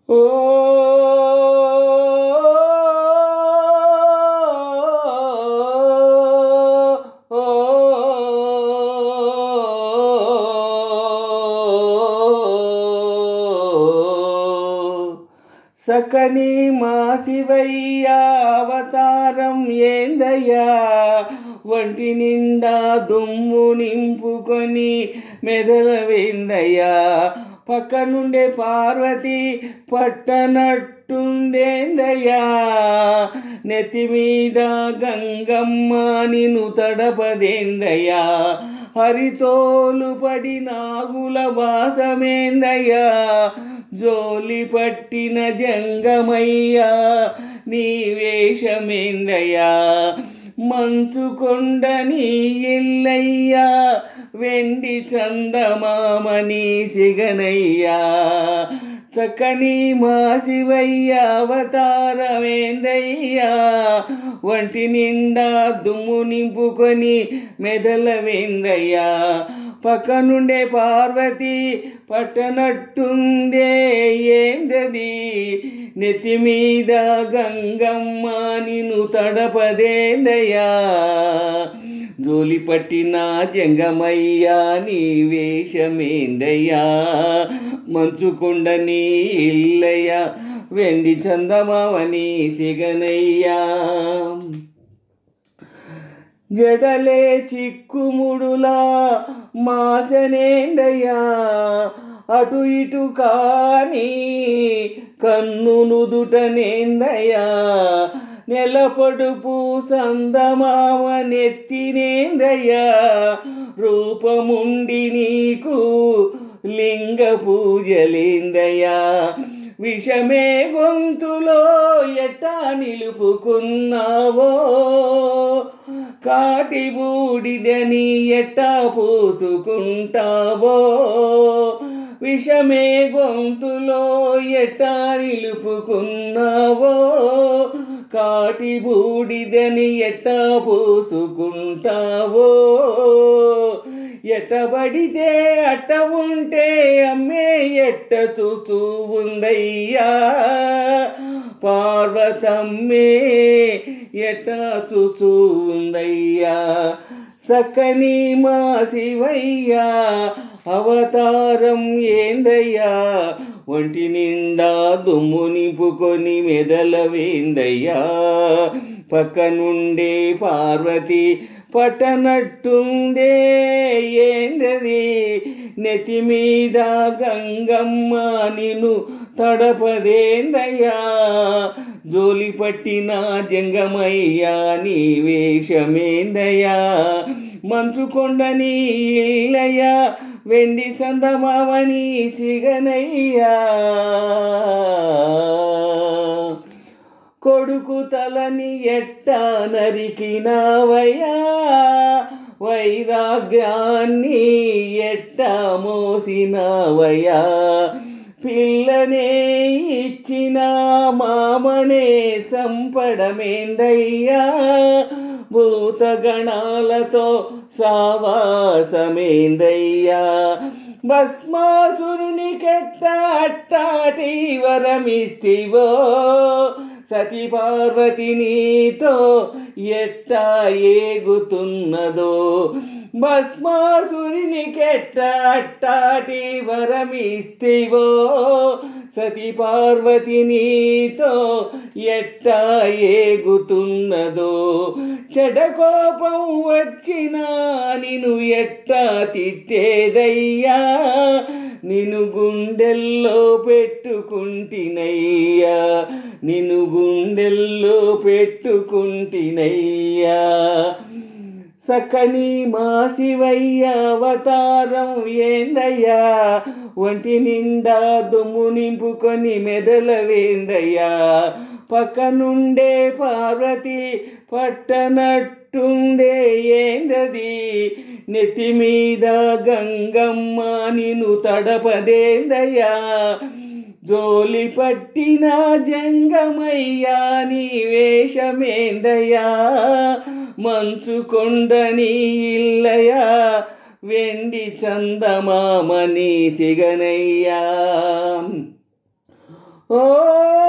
ఓ సకని మా శివయ్య అవతారం ఏందయ్యా, వంటి నిండా దుమ్ము నింపుకొని మెదలవేందయ్యా, పక్క నుండే పార్వతి పట్టనట్టుందేందయ్యా, నెత్తి మీద గంగమ్మ నిన్ను తడపదేందయ్యా, హరితోలు పడి నాగుల వాసమేందయ్యా, జోలి పట్టిన జంగమయ్యా నీ వేషమేందయ్యా, మంచుకొండ నీ ఇల్లయ్యా, వెండి చందమామని సిగనయ్యా, చక్కని మా శివయ్య అవతారమేందయ్యా, వంటి నిండా దుమ్ము నింపుకొని మెదలవేందయ్యా, పక్క నుండే పార్వతి పట్టనట్టుందే ఏందది, నెత్తి మీద గంగమ్మ నిన్ను తడపదేందయ్యా, జోలి పట్టిన జంగమయ్యా నీ వేషమేందయ్యా, మంచుకొండ నీ ఇల్లయ్యా, వెండి చందమామని సిగనయ్యా, జడలే చిక్కుముడులా మాసనేందయ్యా, అటు ఇటు కాని కన్ను నుదుటనేందయ్యా, నెలపడుపు సందమామ నెత్తినేందయ్యా, రూపముండి నీకు లింగ పూజలేందయ్యా, విషమే గొంతులో ఎట్టా నిలుపుకున్నావో, కాటి బూడిదని ఎట్టా పూసుకుంటావో, విషమే గొంతులో ఎట్టా నిలుపుకున్నావో, కాటి బూడిదని ఎట్టా పూసుకుంటావో, ఎట్టబడితే అట్ట ఉంటే అమ్మే ఎట్ట చూస్తూ ఉందయ్యా, పార్వతమ్మే ఎట్టా చూస్తూ ఉందయ్యా, సక్కని మా శివయ్య అవతారం ఏందయ్యా, ఒంటి నిండా దుమ్ము నింపుకొని మెదలవేందయ్యా, పక్క నుండే పార్వతి పట్టనట్టుందే ఏందది, నెత్తి మీద గంగమ్మ నిన్ను తడపదేందయ్యా, జోలి పట్టిన జంగమయ్యా నీ వేషమేందయ్యా, మంచుకొండ నీ ఇల్లయ్యా, వెండి సందమామని సిగనయ్యా, కొడుకు తలని ఎట్టా నరికినావయ్యా, వైరాగ్యాన్ని ఎట్టా మోసినావయ్యా, పిల్లనే ఇచ్చిన మామనే సంపడమేందయ్యా, భూతగణాలతో సావాసమేందయ్యా, భస్మాసురునికెట్ట అట్టాటి వరమిస్తివో, సతీ పార్వతి నీతో ఎట్టా ఏగుతున్నదో, భస్మాసురునికెట్ట అట్టాటి వరమిస్తివో, సతీ పార్వతి నీతో ఎట్టా ఏగుతున్నదో, చెడకోపం వచ్చినా నిన్ను ఎట్టా తిట్టేదయ్యా, నిన్ను గుండెల్లో పెట్టుకుంటినయ్యా, నిన్ను గుండెల్లో పెట్టుకుంటినయ్యా, సక్కని మా శివయ్య అవతారం ఏందయ్యా, ఒంటి నిండా దుమ్ము నింపుకొని మెదలవేందయ్యా, పక్క నుండే పార్వతి పట్టనట్టుందే ఏందది, నెత్తి మీద గంగమ్మ నిన్ను తడపదేందయ్యా, జోలి పట్టిన జంగమయ్యా నీ వేషమేందయ్యా, మంచుకొండ నీ ఇల్లయ్యా, వెండి చందమామని సిగనయ్యా, ఓ